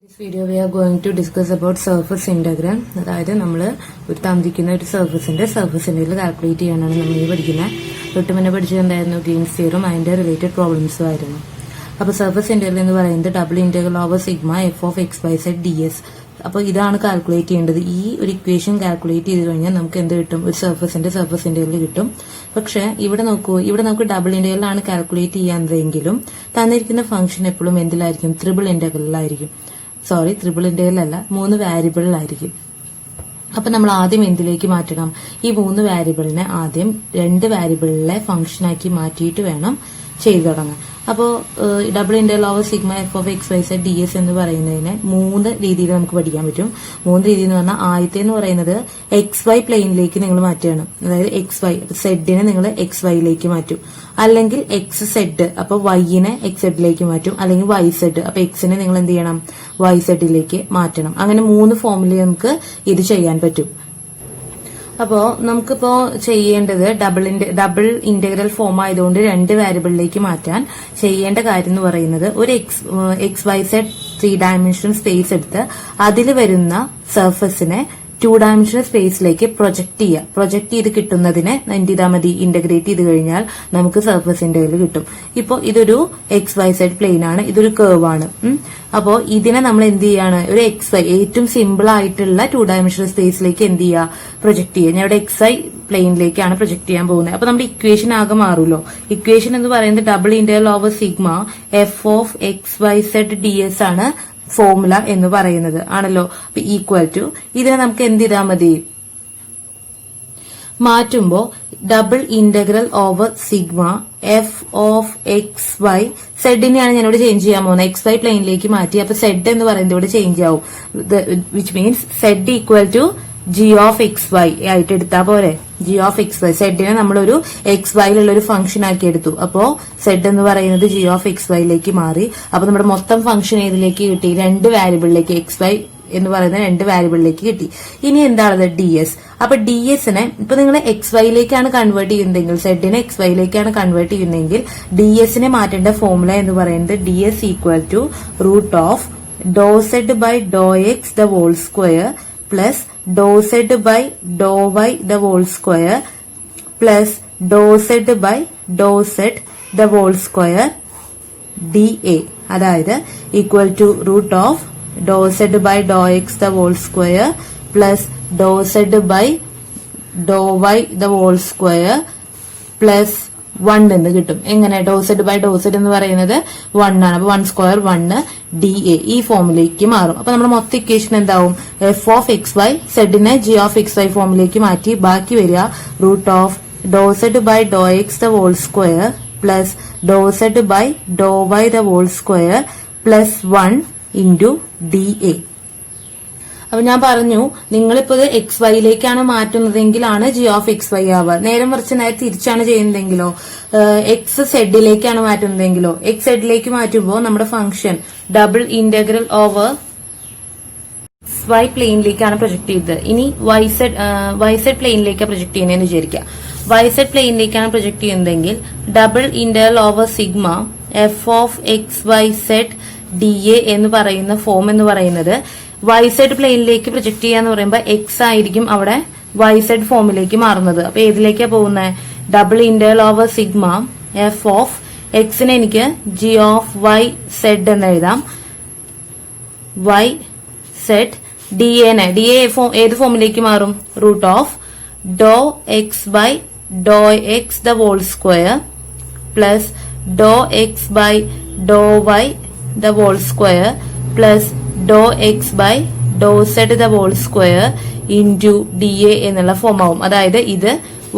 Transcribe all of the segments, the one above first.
This video we are going to discuss about surface integral. അതായത് നമ്മൾ ഒരു തന്നിരിക്കുന്ന ഒരു സർഫസിന്റെ സർഫസ് ഇന്റഗ്രൽ കാൽക്കുലേറ്റ് ചെയ്യാനാണ് നമ്മൾ ഈ പഠിക്കുന്നത്. തൊട്ട് മുന്നേ പഠിച്ചിട്ടുണ്ടായിരുന്നു ഗ്രീൻസ് തിയറം അതിന്റെ റിലേറ്റഡ് പ്രോബ്ലംസും ആയിരുന്നു. അപ്പോൾ സർഫസ് ഇന്റഗ്രൽ എന്ന് പറയുന്നത് double integral over sigma F of X Y Z D S. അപ്പോൾ ഇതാണ് കാൽക്കുലേറ്റ് ചെയ്യേണ്ടത്. ഈ ഒരു ഇക്വേഷൻ കാൽക്കുലേറ്റ് ചെയ്ത് കഴിഞ്ഞാൽ നമുക്ക് എന്ത് കിട്ടും? ഒരു സർഫസിന്റെ സർഫസ് ഇന്റഗ്രൽ കിട്ടും. പക്ഷെ ഇവിടെ നോക്കൂ, ഇവിടെ നമുക്ക് ഡബിൾ ഇന്റഗ്രലാണ് കാൽക്കുലേറ്റ് ചെയ്യാന്നതെങ്കിലും തന്നിരിക്കുന്ന ഫംഗ്ഷൻ എപ്പോഴും എന്തിലായിരിക്കും? ട്രിപ്പിൾ ഇന്റഗ്രലിലായിരിക്കും. ട്രിപ്പിൾ ഇന്റഗ്രൽ അല്ല, 3 വേരിയബിളിലായിരിക്കും. അപ്പൊ നമ്മൾ ആദ്യം എന്തിലേക്ക് മാറ്റണം? ഈ 3 വേരിയബിളിനെ ആദ്യം 2 വേരിയബിളിലെ ഫംഗ്ഷനാക്കി മാറ്റിയിട്ട് വേണം ചെയ്തു തുടങ്ങാൻ. അപ്പോൾ double integral over sigma F of X Y Z D S എന്ന് പറയുന്നതിനെ 3 രീതിയിൽ നമുക്ക് പഠിക്കാൻ പറ്റും. 3 രീതി എന്ന് പറഞ്ഞാൽ ആദ്യത്തെ എന്ന് പറയുന്നത് എക്സ് വൈ പ്ലെയിനിലേക്ക് നിങ്ങൾ മാറ്റുകയാണ്. അതായത് എക്സ് വൈ സെഡിനെ നിങ്ങൾ എക്സ് വൈയിലേക്ക് മാറ്റും, അല്ലെങ്കിൽ എക്സ് സെഡ് അപ്പൊ വൈനെ എക്സ് സെഡിലേക്ക് മാറ്റും, അല്ലെങ്കിൽ വൈ സെഡ് അപ്പൊ എക്സിനെ നിങ്ങൾ എന്ത് ചെയ്യണം? വൈ സെഡിലേക്ക് മാറ്റണം. അങ്ങനെ 3 ഫോമിൽ നമുക്ക് ഇത് ചെയ്യാൻ പറ്റും. അപ്പോ നമുക്കിപ്പോ ചെയ്യേണ്ടത് ഡബിൾ ഇന്റഗ്രൽ ഫോം ആയതുകൊണ്ട് 2 വേരിയബിളിലേക്ക് മാറ്റാൻ ചെയ്യേണ്ട കാര്യം എന്ന് പറയുന്നത് ഒരു X Y Z 3 dimensional space എടുത്ത് അതിൽ വരുന്ന സർഫസിനെ 2 ഡയമെൻഷണൽ സ്പേസിലേക്ക് പ്രൊജക്ട് ചെയ്യുക. പ്രൊജക്ട് ചെയ്ത് കിട്ടുന്നതിനെ എന്ത് ചെയ്താൽ മതി? ഇന്റഗ്രേറ്റ് ചെയ്ത് കഴിഞ്ഞാൽ നമുക്ക് സർഫസ് ഇന്റഗ്രൽ കിട്ടും. ഇപ്പൊ ഇതൊരു എക്സ് വൈ സെഡ് പ്ലെയിൻ ആണ്, ഇതൊരു കർവ് ആണ്. അപ്പോ ഇതിനെ നമ്മൾ എന്ത് ചെയ്യാണ്? ഒരു എക്സ് വൈ ഏറ്റവും സിമ്പിൾ ആയിട്ടുള്ള 2 ഡയമെൻഷണൽ സ്പേസിലേക്ക് എന്ത് ചെയ്യുക? പ്രൊജക്ട് ചെയ്യുക. ഞാൻ ഇവിടെ എക്സ് വൈ പ്ലെയിനിലേക്കാണ് പ്രൊജക്ട് ചെയ്യാൻ പോകുന്നത്. അപ്പൊ നമ്മുടെ ഇക്വേഷൻ ആകെ മാറുമല്ലോ. ഇക്വേഷൻ എന്ന് പറയുന്നത് double integral over sigma F of X Y Z D S ആണ് ഫോർമുല എന്ന് പറയുന്നത് ആണല്ലോ. അപ്പൊ ഈക്വൽ ടു ഇതിനെ നമുക്ക് എന്ത് ചെയ്താൽ മതി? മാറ്റുമ്പോ double integral over sigma F of X Y സെഡിനെയാണ് ഞാനിവിടെ ചേഞ്ച് ചെയ്യാൻ പോകുന്നത്. എക്സ് വൈ പ്ലെയിനിലേക്ക് മാറ്റി. അപ്പൊ സെഡ് എന്ന് പറയുന്നത് ഇവിടെ ചേഞ്ച് ആവും. Which means Z equal to G of X Y ആയിട്ട് എടുത്താ പോരെ? ജി ഓഫ് എക്സ് വൈ സെഡിനെ നമ്മളൊരു എക്സ് വൈയിലുള്ള ഒരു ഫംഗ്ഷൻ ആക്കി എടുത്തു. അപ്പോ സെഡ് എന്ന് പറയുന്നത് ജി ഓഫ് എക്സ് വൈയിലേക്ക് മാറി. അപ്പൊ നമ്മുടെ മൊത്തം ഫംഗ്ഷൻ ഏതിലേക്ക് കിട്ടി? 2 വേരിയബിളിലേക്ക്, എക്സ് വൈ എന്ന് പറയുന്ന 2 വേരിയബിളിലേക്ക് കിട്ടി. ഇനി എന്താണത്? D S. അപ്പൊ ഡി എസിനെ ഇപ്പൊ നിങ്ങൾ എക്സ് വൈയിലേക്കാണ് കൺവേർട്ട് ചെയ്യുന്നതെങ്കിൽ, സെഡിനെ എക്സ് വൈയിലേക്കാണ് കൺവേർട്ട് ചെയ്യുന്നതെങ്കിൽ ഡി എസിനെ മാറ്റേണ്ട ഫോർമുല എന്ന് പറയുന്നത് D S equal to root of Dr Z by Dr X the whole square plus Dr Z by Dr Y the whole square plus Dr Z by Dr Z the whole square D A. അതായത് equal to root of Dr Z by Dr X the whole square plus Dr Z by Dr Y the whole square plus 1 എന്ന് കിട്ടും. എങ്ങനെ? ഡോ Z by Dr Z എന്ന് പറയുന്നത് 1 ആണ്. അപ്പൊ 1 square 1 D A ഈ ഫോമിലേക്ക് മാറും. അപ്പൊ നമ്മുടെ മൊത്തം ഇക്വേഷൻ എന്താവും? എഫ് ഓഫ് എക്സ് വൈ സെഡിനെ ജി ഓഫ് എക്സ് വൈ ഫോമിലേക്ക് മാറ്റി ബാക്കി വരിക root of Dr Z by Dr X the whole square plus Dr Z by Dr Y the whole square plus 1 into D A. അപ്പൊ ഞാൻ പറഞ്ഞു, നിങ്ങളിപ്പോ ഇത് എക്സ് വൈയിലേക്കാണ് മാറ്റുന്നതെങ്കിലാണ് ജി ഓഫ് എക്സ് വൈ ആവുക. നേരെ മറിച്ച് നേരെ തിരിച്ചാണ് ചെയ്യുന്നതെങ്കിലോ, എക്സ് സെഡിലേക്കാണ് മാറ്റുന്നതെങ്കിലോ, എക്സ് സെഡിലേക്ക് മാറ്റുമ്പോൾ നമ്മുടെ function double integral over X Y പ്ലെയിനിലേക്കാണ് project ചെയ്തത്. ഇനി വൈ സെഡ് പ്ലെയിനിലേക്കാണ് പ്രൊജക്ട് ചെയ്യുന്നതെന്ന് വിചാരിക്കുക. വൈ സെഡ് പ്ലെയിനിലേക്കാണ് പ്രൊജക്ട് ചെയ്യുന്നതെങ്കിൽ double integral over sigma F of X Y Z D A എന്ന് പറയുന്ന ഫോം എന്ന് പറയുന്നത് വൈ സെഡ് പ്ലെയിനിലേക്ക് പ്രൊജക്ട് ചെയ്യാന്ന് പറയുമ്പോൾ എക്സ് ആയിരിക്കും അവിടെ വൈ സെഡ് ഫോമിലേക്ക് മാറുന്നത്. അപ്പൊ ഏതിലേക്കാ പോകുന്നത്? Double integral over sigma F of എക്സിനെ എനിക്ക് ജി ഓഫ് വൈ സെഡ് എന്ന് എഴുതാം. വൈ സെഡ് ഡി എ ഏത് ഫോമിലേക്ക് മാറും? Root of doh X by Dr X the whole square plus doh X by Dr Y the whole square plus doh X by Dr Z the whole square into D A എന്നുള്ള form ആവും. അതായത് ഇത്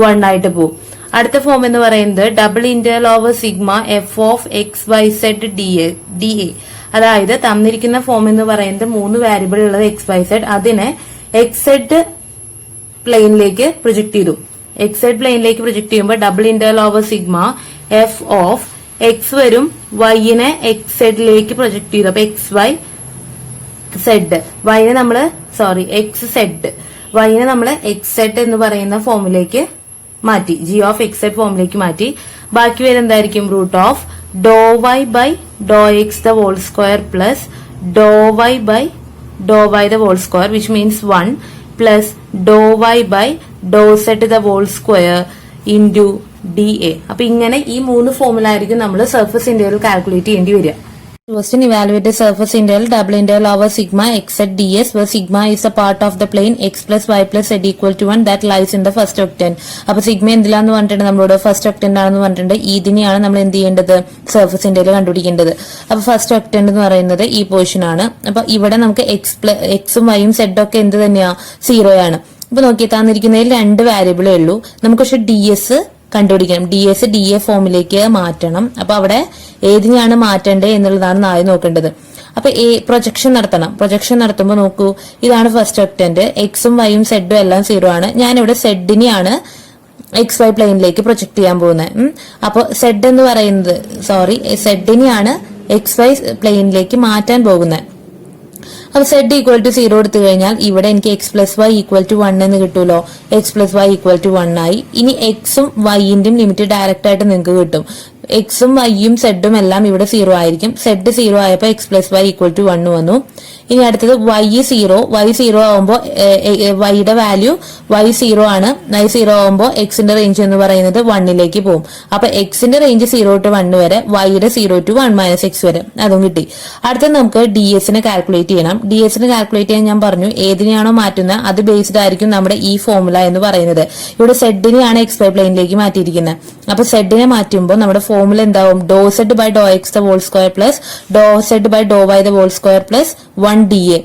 1 ആയിട്ട് പോകും. അടുത്ത form എന്ന് പറയുന്നത് double integral over sigma F of X Y Z D A. അതായത് തന്നിരിക്കുന്ന ഫോം എന്ന് പറയുന്നത് 3 വേരിയബിൾ ഉള്ളത് എക്സ് വൈ സെഡ്, അതിനെ എക്സ് സെഡ് പ്ലെയിനിലേക്ക് പ്രൊജക്ട് ചെയ്തു. എക്സ് സെഡ് പ്ലെയിനിലേക്ക് പ്രൊജക്ട് ചെയ്യുമ്പോൾ double integral over sigma F of X വരും, വൈനെ എക്സ് സെഡിലേക്ക് പ്രൊജക്ട് ചെയ്തു. അപ്പൊ എക്സ് വൈ സെഡ് വൈനെ നമ്മള് എക്സ് സെഡ് വൈനെ നമ്മള് എക്സ് സെഡ് എന്ന് പറയുന്ന ഫോമിലേക്ക് മാറ്റി, ജി ഓഫ് എക്സ് സെഡ് ഫോമിലേക്ക് മാറ്റി. ബാക്കി വരുന്നതായിരിക്കും root of doh Y by Dr X the whole square plus doh Y by Dr Y the whole square which means 1 plus doh Y by doh set the whole square into D A. അപ്പൊ ഇങ്ങനെ ഈ 3 formula ആയിരിക്കും നമ്മൾ surface integral calculate ചെയ്യേണ്ടി വരിക. Question: evaluate the surface integral double integral over sigma x at ds where sigma is a part of the plane x plus y plus z equal to 1 that lies in the first octant. അപ്പൊ sigma എന്തിലാന്ന് പറഞ്ഞിട്ടുണ്ട്, നമ്മളോട് first ഒക്ടന്റ് ആണെന്ന് പറഞ്ഞിട്ടുണ്ട്. ഇതിനെയാണ് നമ്മൾ എന്ത് ചെയ്യേണ്ടത്, surface integral കണ്ടുപിടിക്കേണ്ടത്. അപ്പൊ ഫസ്റ്റ് ഒക്ടന്റ് എന്ന് പറയുന്നത് ഈ പോർഷൻ ആണ്. അപ്പൊ ഇവിടെ നമുക്ക് എക്സും വൈയും സെഡും ഒക്കെ എന്ത് തന്നെയാ, 0 ആണ്. അപ്പൊ നോക്കി തന്നിരിക്കുന്നതിൽ 2 വേരിയബിളേ ഉള്ളൂ. നമുക്ക് പക്ഷെ ഡി എസ് കണ്ടുപിടിക്കണം. ഡി എസ് ഡി എ ഫോമിലേക്ക് മാറ്റണം. അപ്പൊ അവിടെ ഏതിനെയാണ് മാറ്റേണ്ടത് എന്നുള്ളതാണ് ആദ്യം നോക്കേണ്ടത്. അപ്പൊ പ്രൊജക്ഷൻ നടത്തണം. പ്രൊജക്ഷൻ നടത്തുമ്പോൾ നോക്കൂ, ഇതാണ് ഫസ്റ്റ് ഒക്ടന്റ്. എക്സും വൈയും സെഡും എല്ലാം 0 ആണ്. ഞാനിവിടെ സെഡിനെയാണ് എക്സ് വൈ പ്ലെയിനിലേക്ക് പ്രൊജക്ട് ചെയ്യാൻ പോകുന്നത്. അപ്പൊ സെഡ് എന്ന് പറയുന്നത് സെഡിനെയാണ് എക്സ് വൈ പ്ലെയിനിലേക്ക് മാറ്റാൻ പോകുന്നത്. അപ്പൊ സെഡ് ഈക്വൽ ടു 0 എടുത്തു കഴിഞ്ഞാൽ ഇവിടെ എനിക്ക് X plus Y equal to 1 എന്ന് കിട്ടൂലോ. X plus Y equal to 1 ആയി. ഇനി എക്സും വൈന്റെയും ലിമിറ്റ് ഡയറക്റ്റ് ആയിട്ട് നിങ്ങൾക്ക് കിട്ടും. എക്സും വൈയും സെഡും എല്ലാം ഇവിടെ 0 ആയിരിക്കും. സെഡ് 0 ആയപ്പോ X plus Y equal to 1 വന്നു. ഇനി അടുത്തത് വൈ 0 ആവുമ്പോ വൈയുടെ വാല്യൂ വൈ 0 ആണ്. വൈ 0 ആവുമ്പോ എക്സിന്റെ റേഞ്ച് എന്ന് പറയുന്നത് 1ലേക്ക് പോകും. അപ്പൊ എക്സിന്റെ റേഞ്ച് 0 to 1 വരെ, വൈയുടെ 0 to 1 മൈനസ് എക്സ് വരെ, അതും കിട്ടി. അടുത്തത് നമുക്ക് ഡി എസിനെ കാൽക്കുലേറ്റ് ചെയ്യണം. ഡി എസിനെ കാൽക്കുലേറ്റ് ചെയ്യാൻ ഞാൻ പറഞ്ഞു, ഏതിനെയാണോ മാറ്റുന്നത് അത് ബേസ്ഡ് ആയിരിക്കും നമ്മുടെ ഈ ഫോർമുല എന്ന് പറയുന്നത്. ഇവിടെ സെഡിനെയാണ് എക്സ് വൈ പ്ലെയിനിലേക്ക് മാറ്റിയിരിക്കുന്നത്. അപ്പൊ സെഡിനെ മാറ്റുമ്പോൾ നമ്മുടെ ഫോർമുല എന്താവും, do Z by Dr X the whole square plus Dr Z by Dr Y the whole square plus 1 D A.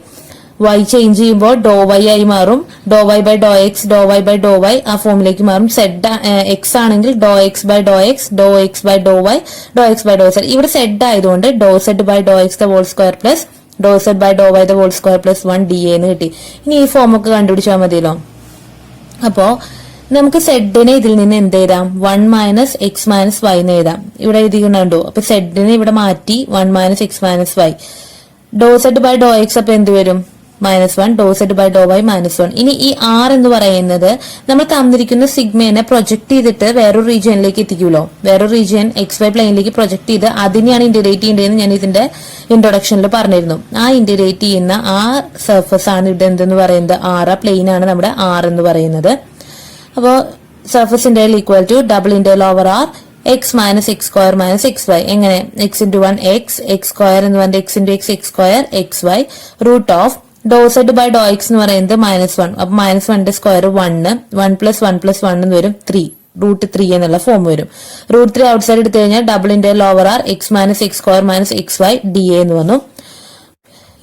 Y change ചെയ്യുമ്പോൾ ഡോ വൈ ആയി മാറും. Do Y by Dr X, do Y by Dr Y ആ ഫോമിലേക്ക് മാറും. Z X ആണെങ്കിൽ do X by Dr X, do X by Dr Y, do X by Dr Z. ഇവിടെ Z ആയതുകൊണ്ട് do Z by Dr X the whole square plus Dr Z by Dr Y the whole square plus 1 D എന്ന് കിട്ടി. ഇനി ഈ ഫോമൊക്കെ കണ്ടുപിടിച്ചാൽ മതിയല്ലോ. അപ്പോ നമുക്ക് സെഡിനെ ഇതിൽ നിന്ന് എന്ത് എഴുതാം, 1 മൈനസ് എക്സ് മൈനസ് വൈ എന്ന് എഴുതാം. ഇവിടെ എഴുതിയിട്ടുണ്ടോ. അപ്പൊ സെഡിനെ ഇവിടെ മാറ്റി 1 minus X minus Y. Doh Z by Dr X അപ്പൊ എന്ത് വരും, -1. Doh Z by Dr Y -1. ഇനി ഈ ആർ എന്ന് പറയുന്നത് നമ്മൾ തന്നിരിക്കുന്ന സിഗ്മേനെ പ്രൊജക്ട് ചെയ്തിട്ട് വേറൊരു റീജിയനിലേക്ക് എത്തിക്കുമല്ലോ. വേറൊരു റീജിയൻ എക്സ് വൈ പ്ലെയിനിലേക്ക് പ്രൊജക്ട് ചെയ്ത് അതിനെയാണ് ഇന്റഗ്രേറ്റ് ചെയ്യേണ്ടതെന്ന് ഞാൻ ഇതിന്റെ ഇൻട്രൊഡക്ഷനിൽ പറഞ്ഞിരുന്നു. ആ ഇന്റഗ്രേറ്റ് ചെയ്യുന്ന ആ സർഫസ് ആണ് ഇവിടെ എന്തെന്ന് പറയുന്നത്, ആർ. ആ പ്ലെയിൻ ആണ് നമ്മുടെ ആർ എന്ന് പറയുന്നത്. അപ്പോ surface integral equal to double integral over R X minus X square minus X Y. എങ്ങനെ, X into 1 X, X square എന്ന് പറയുന്നത് X into X, X square X Y, root of Dr Z by Dr X എന്ന് പറയുന്നത് -1. അപ്പൊ -1ന്റെ square 1, 1 plus 1 plus 1 എന്ന് വരും 3, root 3 എന്നുള്ള form വരും. റൂട്ട് 3 ഔട്ട് സൈഡ് എടുത്തു കഴിഞ്ഞാൽ double integral over R X minus X square minus X Y D A എന്ന് വന്നു.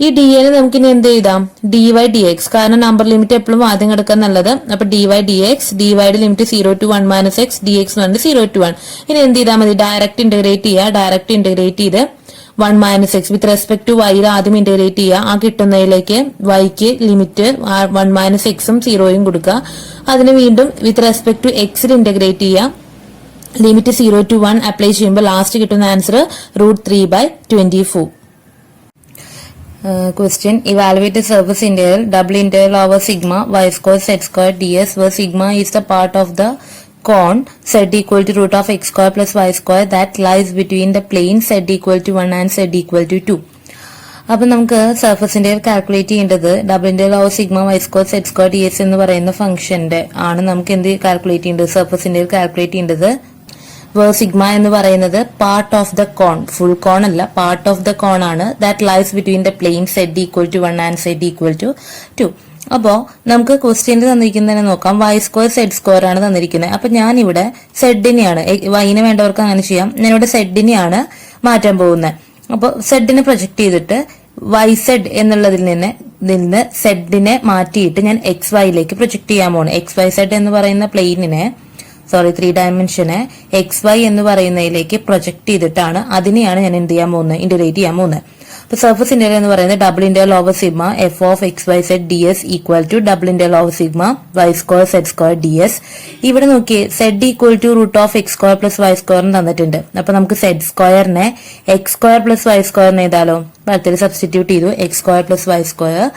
ഈ ഡി എന് നമുക്ക് ഇനി എന്ത് ചെയ്താം, ഡി വൈ ഡി എക്സ്. കാരണം നമ്പർ ലിമിറ്റ് എപ്പോഴും ആദ്യം കിടക്കാൻ നല്ലത്. അപ്പൊ D Y D X, D വൈയുടെ limit 0 to 1 minus X, D X എന്ന് പറഞ്ഞിട്ട് 0 to 1. ഇനി എന്ത് ചെയ്താൽ മതി, ഡയറക്റ്റ് ഇന്റഗ്രേറ്റ് ചെയ്യുക. ഡയറക്റ്റ് ഇന്റഗ്രേറ്റ് ചെയ്ത് 1 minus X with respect to വൈയിൽ ആദ്യം ഇന്റഗ്രേറ്റ് ചെയ്യുക. ആ കിട്ടുന്നതിലേക്ക് വൈക്ക് ലിമിറ്റ് 1 മൈനസ് എക്സും 0യും കൊടുക്കുക. അതിന് വീണ്ടും വിത്ത് റെസ്പെക്ട് ടു എക്സിൽ ഇന്റഗ്രേറ്റ് ചെയ്യുക. ലിമിറ്റ് 0 to 1 അപ്ലൈ ചെയ്യുമ്പോൾ ലാസ്റ്റ് കിട്ടുന്ന answer √3/24. Question: evaluate the surface integral double integral over sigma y square z square ds where sigma is the part of the cone z equal to root of x square plus y square that lies between the plane z equal to 1 and z equal to 2. അപ്പൊ നമുക്ക് surface integral calculate ചെയ്യേണ്ടത് double integral over sigma Y square Z square D S എന്ന് പറയുന്ന ഫംഗ്ഷന്റെ ആണ് നമുക്ക് എന്ത് calculate ചെയ്യേണ്ടത്, സർഫസ് ഇന്റഗ്രൽ കാൽക്കുലേറ്റ് ചെയ്യേണ്ടത്. സിഗ്മ എന്ന് പറയുന്നത് part of the cone, full cone അല്ല, പാർട്ട് ഓഫ് ദ കോൺ ആണ്. That lies between the plane Z equal to 1 and Z equal to 2. അപ്പോ നമുക്ക് ക്വസ്റ്റ്യനിൽ തന്നിരിക്കുന്നതിനെ നോക്കാം. വൈ സ്ക്വയർ സെഡ് സ്ക്വയർ ആണ് തന്നിരിക്കുന്നത്. അപ്പൊ ഞാൻ ഇവിടെ സെഡിനെയാണ്, വൈനെ വേണ്ടവർക്ക് അങ്ങനെ ചെയ്യാം, ഞാനിവിടെ സെഡിനെയാണ് മാറ്റാൻ പോകുന്നത്. അപ്പൊ സെഡിനെ പ്രൊജക്ട് ചെയ്തിട്ട് വൈ സെഡ് എന്നുള്ളതിൽ നിന്ന് സെഡിനെ മാറ്റിയിട്ട് ഞാൻ എക്സ് വൈയിലേക്ക് പ്രൊജക്ട് ചെയ്യാൻ പോകുന്നു. എക്സ് വൈ സെഡ് എന്ന് പറയുന്ന പ്ലെയിനിനെ 3 ഡയമെൻഷനെ എക്സ് വൈ എന്ന് പറയുന്നതിലേക്ക് പ്രൊജക്ട് ചെയ്തിട്ടാണ് അതിനെയാണ് ഞാൻ എന്ത് ചെയ്യാൻ പോകുന്നത്, ഇന്റഗ്രേറ്റ് ചെയ്യാൻ പോകുന്നത്. അപ്പൊ സർഫസ് ഇന്റഗ്രൽ എന്ന് പറയുന്നത് double integral over sigma F of X Y Z D S equal to double integral over sigma Y square Z square D S. ഇവിടെ നോക്കിയേ, Z equal to root of X square plus Y square തന്നിട്ടുണ്ട്. അപ്പൊ നമുക്ക് Z സ്ക്വയറിനെ X square plus Y സ്ക്വയറിന് എഴുതാലോ. പലത്തിൽ substitute ചെയ്തു. X square plus Y square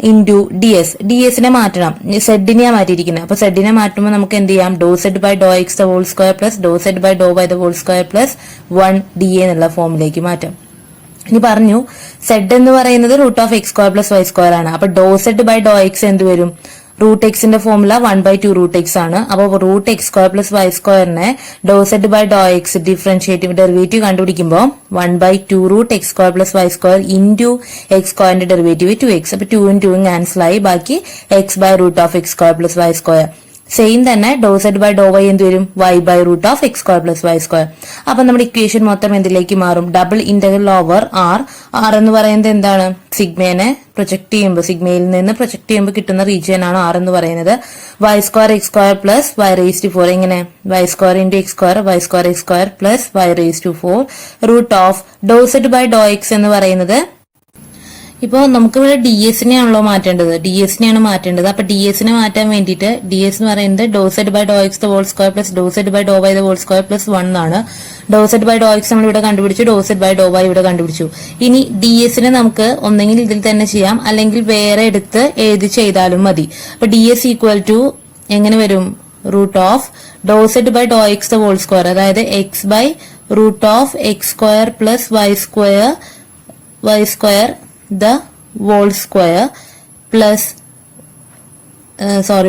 into D S. D എസിനെ മാറ്റണം, സെഡിനെയാണ് മാറ്റിയിരിക്കുന്നത്. അപ്പൊ സെഡിനെ മാറ്റുമ്പോൾ നമുക്ക് എന്ത് ചെയ്യാം, do Z by Dr X the whole square plus Dr Z by Dr Y the whole square plus 1 D A എന്നുള്ള ഫോമിലേക്ക് മാറ്റാം. ഇനി പറഞ്ഞു സെഡ് എന്ന് പറയുന്നത് root of X square plus Y square ആണ്. അപ്പൊ do Z by Dr x എന്ത് വരും? റൂട്ട് എക്സിന്റെ ഫോർമുല 1/2 റൂട്ട് എക്സ് ആണ്. അപ്പൊ root X square plus y സ്ക്വയറിനെ do Z by Dr x differentiative derivative കണ്ടുപിടിക്കുമ്പോൾ 1/2 root X square plus Y square into x സ്ക്വയറിന്റെ ഡെറിവേറ്റീവ് 2x. അപ്പൊ 2 ഉം 2 ഉം ക്യാൻസൽ ആയി, ബാക്കി x by root of X square plus Y square. Same തന്നെ do Z by Dr y എന്ത് വരും? y by root of X square plus Y square. അപ്പൊ നമ്മുടെ ഇക്വേഷൻ മൊത്തം എന്തിലേക്ക് മാറും? Double integral over R. R എന്ന് പറയുന്നത് എന്താണ്? സിഗ്മേനെ പ്രൊജക്ട് ചെയ്യുമ്പോൾ, സിഗ്മയിൽ നിന്ന് പ്രൊജക്ട് ചെയ്യുമ്പോൾ കിട്ടുന്ന റീജിയൻ ആണ് ആർ എന്ന് പറയുന്നത്. Y square X square plus Y raise to 4. എങ്ങനെ? Y square into X square, Y square X square plus Y raise to 4 root of Dr Z by Dr X എന്ന് പറയുന്നത്. ഇപ്പൊ നമുക്ക് ഇവിടെ ഡി എസിനെയാണല്ലോ മാറ്റേണ്ടത്, ഡി എസിനെയാണ് മാറ്റേണ്ടത്. അപ്പൊ ഡി എസിനെ മാറ്റാൻ വേണ്ടിയിട്ട് ഡി എസ് എന്ന് പറയുന്നത് do Z by Dr X the whole square plus Dr Z by Dr Y the whole square plus 1 ആണ്. Do Z by Dr x നമ്മൾ ഇവിടെ കണ്ടുപിടിച്ചു, do Z by Dr y ഇവിടെ കണ്ടുപിടിച്ചു. ഇനി ഡി എസിനെ നമുക്ക് ഒന്നെങ്കിൽ ഇതിൽ തന്നെ ചെയ്യാം, അല്ലെങ്കിൽ വേറെ എടുത്ത് എഴുതി ചെയ്താലും മതി. അപ്പൊ ഡി എസ് ഈക്വൽ ടു എങ്ങനെ വരും? Root of Dr Z by Dr X the whole square, അതായത് x by root of X square plus Y square the whole square plus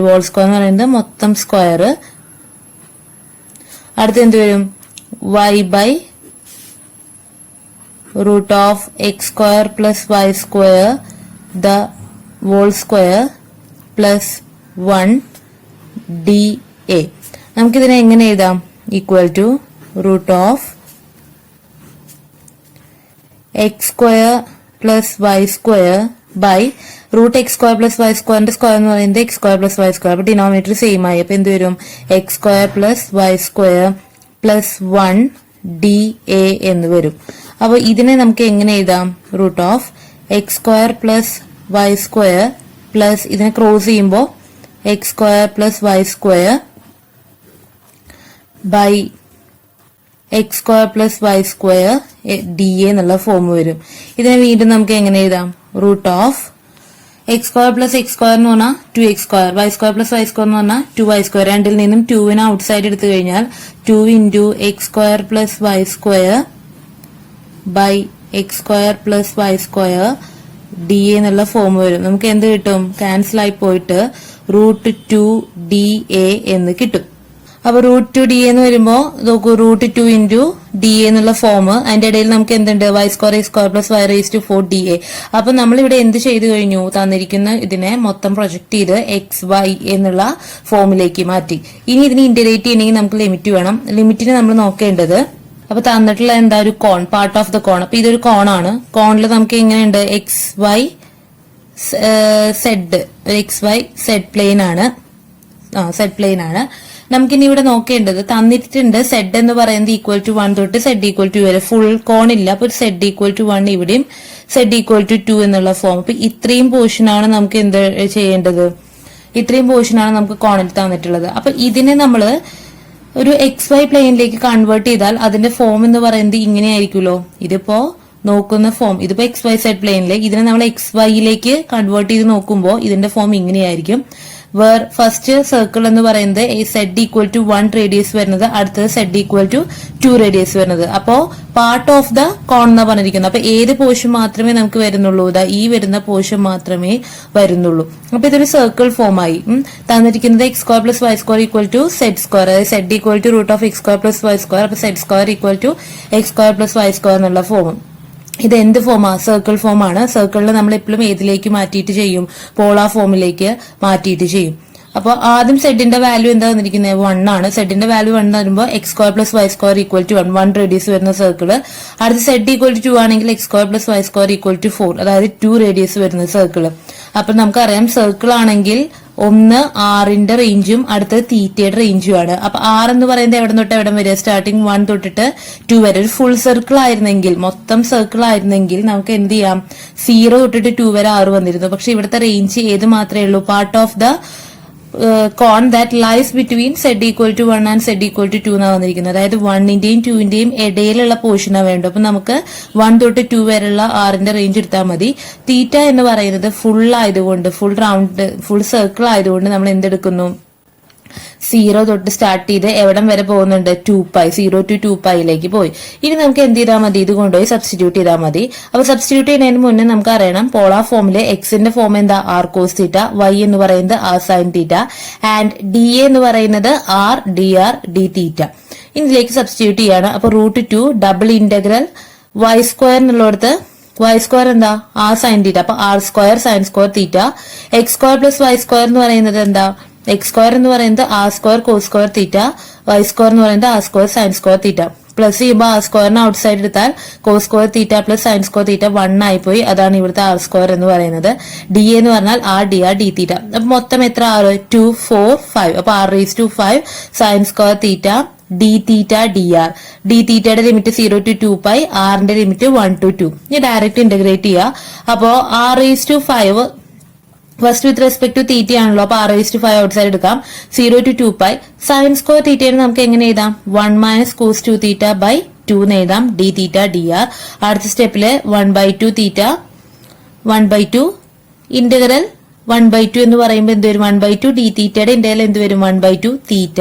whole square എന്ന് പറയുന്നത് മൊത്തം സ്ക്വയർ. അടുത്ത് എന്ത് വരും? y by root of X square plus Y square the whole square plus 1 dA. നമുക്കിതിനെ എങ്ങനെ എഴുതാം? Equal to root of X square plus Y square by root X square plus Y സ്ക്വയറിന്റെ സ്ക്വയർ എന്ന് പറയുന്നത് X square plus Y square. അപ്പൊ denominator same ആയി. അപ്പൊ എന്ത് വരും? X square plus Y square plus 1 dA എന്ന് വരും. അപ്പൊ ഇതിനെ നമുക്ക് എങ്ങനെ എഴുതാം? Root of X square plus Y square plus ഇതിനെ ക്രോസ് ചെയ്യുമ്പോൾ X square plus Y square by X square plus Y square D എന്നുള്ള ഫോം വരും. ഇതിനെ വീണ്ടും നമുക്ക് എങ്ങനെ എഴുതാം? Root of X square plus X square എന്ന് പറഞ്ഞാൽ 2x square, Y square plus Y square എന്ന് പറഞ്ഞാൽ 2y സ്ക്വയർ. രണ്ടിൽ നിന്നും 2 ഔട്ട് സൈഡ് എടുത്തു കഴിഞ്ഞാൽ 2 into X square plus Y square by X square plus Y square D എന്നുള്ള form വരും. നമുക്ക് എന്ത് കിട്ടും? ക്യാൻസൽ ആയി പോയിട്ട് റൂട്ട് 2 dA എന്ന് കിട്ടും. അപ്പൊ റൂട്ട് 2 dA എന്ന് വരുമ്പോ നോക്കൂ, റൂട്ട് 2 ഇൻറ്റു dA എന്നുള്ള ഫോം. അതിന്റെ ഇടയിൽ നമുക്ക് എന്തുണ്ട്? Y square X square plus Y raise to 4 dA. അപ്പൊ നമ്മൾ ഇവിടെ എന്ത് ചെയ്തു കഴിഞ്ഞു? തന്നിരിക്കുന്ന ഇതിനെ മൊത്തം പ്രൊജക്ട് ചെയ്ത് എക്സ് വൈ എന്നുള്ള ഫോമിലേക്ക് മാറ്റി. ഇനി ഇതിന് ഇന്റഗ്രേറ്റ് ചെയ്യണമെങ്കിൽ നമുക്ക് ലിമിറ്റ് വേണം. ലിമിറ്റിന് നമ്മൾ നോക്കേണ്ടത്, അപ്പൊ തന്നിട്ടുള്ള എന്താ? ഒരു cone, part of the cone. അപ്പൊ ഇതൊരു കോണാണ്. കോണിൽ നമുക്ക് എങ്ങനെയുണ്ട്? X Y Z, X Y Z plane ആണ്, സെഡ് പ്ലെയിൻ ആണ്. നമുക്കിനി ഇവിടെ നോക്കേണ്ടത് തന്നിട്ടുണ്ട് സെഡ് എന്ന് പറയുന്നത് ഈക്വൽ ടു 1 തൊട്ട് സെഡ് ഈക്വൽ ടു വരെ ഫുൾ കോൺ ഇല്ല. അപ്പൊ സെഡ് ഈക്വൽ ടു 1 ഇവിടെയും സെഡ് ഈക്വൽ ടു 2 എന്നുള്ള ഫോം. അപ്പൊ ഇത്രയും പോർഷനാണ് നമുക്ക് എന്ത് ചെയ്യേണ്ടത്? ഇത്രയും പോർഷനാണ് നമുക്ക് കോണിൽ തന്നിട്ടുള്ളത്. അപ്പൊ ഇതിനെ നമ്മൾ ഒരു എക്സ് വൈ പ്ലെയിനിലേക്ക് കൺവേർട്ട് ചെയ്താൽ അതിന്റെ ഫോം എന്ന് പറയുന്നത് ഇങ്ങനെയായിരിക്കുമല്ലോ. ഇതിപ്പോ നോക്കുന്ന ഫോം, ഇതിപ്പോ എക്സ് വൈ സെഡ് പ്ലെയിനില് ഇതിനെ നമ്മൾ എക്സ് വൈയിലേക്ക് കൺവേർട്ട് ചെയ്ത് നോക്കുമ്പോൾ ഇതിന്റെ ഫോം ഇങ്ങനെയായിരിക്കും. വേർ ഫസ്റ്റ് സർക്കിൾ എന്ന് പറയുന്നത് സെഡ് ഈക്വൽ ടു 1 റേഡിയസ് വരുന്നത്, അടുത്തത് സെഡ് ഈക്വൽ ടു 2 റേഡിയസ് വരുന്നത്. അപ്പോ പാർട്ട് ഓഫ് ദ കോൺ എന്നാ പറഞ്ഞിരിക്കുന്നത്. അപ്പൊ ഏത് പോർഷൻ മാത്രമേ നമുക്ക് വരുന്നുള്ളൂ? ഈ വരുന്ന പോർഷൻ മാത്രമേ വരുന്നുള്ളൂ. അപ്പൊ ഇതൊരു സർക്കിൾ ഫോമായി. തന്നിരിക്കുന്നത് x square plus Y square equal to zed square, അതായത് zed equal to root of X square plus Y square. അപ്പൊ zed square equal to x square plus Y square എന്നുള്ള ഫോം. ഇത് എന്ത് ഫോമാ? സർക്കിൾ ഫോം ആണ്. സർക്കിളിൽ നമ്മൾ എപ്പോഴും ഏതിലേക്ക് മാറ്റിയിട്ട് ചെയ്യും? പോളാർ ഫോമിലേക്ക് മാറ്റിയിട്ട് ചെയ്യും. അപ്പോൾ ആദ്യം സെഡിന്റെ വാല്യൂ എന്താ വന്നിരിക്കുന്നത്? 1 ആണ്. സെഡിന്റെ വാല്യൂ 1 വരുമ്പോൾ X square plus Y square equal to 1 radius വരുന്ന സർക്കിൾ. അടുത്ത സെഡ് ഈക്വൽ ടു 2 ആണെങ്കിൽ X square plus Y square equal to 4, അതായത് 2 റേഡിയസ് വരുന്ന സർക്കിൾ. അപ്പൊ നമുക്കറിയാം സർക്കിൾ ആണെങ്കിൽ ഒന്ന് ആറിന്റെ റേഞ്ചും അടുത്തത് തീറ്റയുടെ റേഞ്ചും ആണ്. അപ്പൊ 6 എന്ന് പറയുന്നത് എവിടെ തൊട്ട് എവിടെ വരെ? സ്റ്റാർട്ടിങ് 1 തൊട്ടിട്ട് 2 വരെ. ഒരു ഫുൾ സർക്കിൾ ആയിരുന്നെങ്കിൽ, മൊത്തം സർക്കിൾ ആയിരുന്നെങ്കിൽ നമുക്ക് എന്ത് ചെയ്യാം? 0 തൊട്ടിട്ട് 2 വരെ 6 വന്നിരുന്നു. പക്ഷെ ഇവിടുത്തെ റേഞ്ച് ഏത് മാത്രമേ ഉള്ളൂ? Part of the cone that lies between Z equal to 1 and Z equal to 2 എന്നാണ് വന്നിരിക്കുന്നത്. അതായത് 1ന്റെയും 2ന്റെയും ഇടയിലുള്ള പോർഷനാണ് വേണ്ടത്. അപ്പൊ നമുക്ക് 1 തൊട്ട് 2 വരെയുള്ള 6ന്റെ റേഞ്ച് എടുത്താൽ മതി. തീറ്റ എന്ന് പറയുന്നത് ഫുൾ ആയതുകൊണ്ട്, ഫുൾ റൗണ്ട്, ഫുൾ സർക്കിൾ ആയതുകൊണ്ട് നമ്മൾ എന്തെടുക്കുന്നു? 0 തൊട്ട് സ്റ്റാർട്ട് ചെയ്ത് എവിടം വരെ പോകുന്നുണ്ട് 2π 0 to 2πയിലേക്ക് പോയി. ഇനി നമുക്ക് എന്ത് ചെയ്താൽ മതി, ഇത് കൊണ്ടുപോയി സബ്സ്റ്റിറ്റ്യൂട്ട് ചെയ്താൽ മതി. അപ്പൊ സബ്സ്റ്റിറ്റ്യൂട്ട് ചെയ്യുന്നതിന് മുന്നേ നമുക്ക് അറിയണം പോളാർ ഫോമില് എക്സിന്റെ ഫോം എന്താ ആർ കോസ് തീറ്റ, വൈ എന്ന് പറയുന്നത് r sine theta and d എന്ന് പറയുന്നത് r d r d theta. ഇതിലേക്ക് സബ്സ്റ്റിറ്റ്യൂട്ട് ചെയ്യാണ്. അപ്പൊ √2 ഡബിൾ ഇന്റഗ്രൽ വൈ സ്ക്വയർ എന്നുള്ളടത്ത് വൈ സ്ക്വയർ എന്താ ആർ സൈൻ തീറ്റ, അപ്പൊ r square sine square theta, x square plus Y square എന്ന് പറയുന്നത് എന്താ എക്സ് സ്ക്വയർ എന്ന് പറയുന്നത് r square cos square theta, y square എന്ന് പറയുന്നത് r square sine square theta. Plus ചെയ്യുമ്പോൾ ആർ സ്ക്വയറിന് ഔട്ട് സൈഡ് എടുത്താൽ cos square theta plus sine square theta 1 ആയിപ്പോയി. അതാണ് ഇവിടുത്തെ ആർ സ്ക്വയർ എന്ന് പറയുന്നത്. ഡി എന്ന് പറഞ്ഞാൽ r d r d theta. അപ്പൊ മൊത്തം എത്ര ആറ് 2 4 5. അപ്പൊ r⁵5 sine square theta d theta d r. D തീറ്റയുടെ ലിമിറ്റ് 0 to 2π, ആറിന്റെ ലിമിറ്റ് 1 to 2. ഇനി ഡയറക്റ്റ് ഇന്റഗ്രേറ്റ് ചെയ്യുക. അപ്പോ r⁵5 first with respect to theta ആണല്ലോ, അപ്പൊ r⁵5 ഔട്ട് സൈഡ് എടുക്കാം. 0 to 2π സൈൻ സ്ക്വയർ തീറ്റയെ നമുക്ക് എങ്ങനെ എഴുതാം 1 - cos 2 തീറ്റ ബൈ 2 എന്ന് എഴുതാം, ഡി തീറ്റ ഡി ആർ. അടുത്ത സ്റ്റെപ്പില് 1/2 തീറ്റ 1/2 ഇന്റഗ്രൽ 1/2 എന്ന് പറയുമ്പോൾ എന്ത് വരും 1/2 ഡി തീറ്റയുടെ ഇന്റഗ്രൽ എന്ത് വരും 1/2 തീറ്റ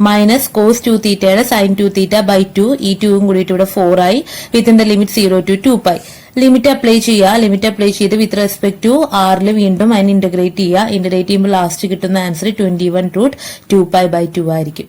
മൈനസ് കോസ് 2 തീറ്റയുടെ സൈൻ 2 തീറ്റ ബൈ 2. ഈ 2 കൂടിയിട്ട് ഇവിടെ 4 ആയി. Within the limit 0 to 2π. Limit apply ചെയ്യുക. ലിമിറ്റ് അപ്ലൈ ചെയ്ത് വിത്ത് റെസ്പെക്ട് ടു ആറിൽ വീണ്ടും അതിന് ഇന്റഗ്രേറ്റ് ചെയ്യുക. ഇന്റഗ്രേറ്റ് ചെയ്യുമ്പോൾ ലാസ്റ്റ് കിട്ടുന്ന ആൻസർ 21√2π/2 ആയിരിക്കും.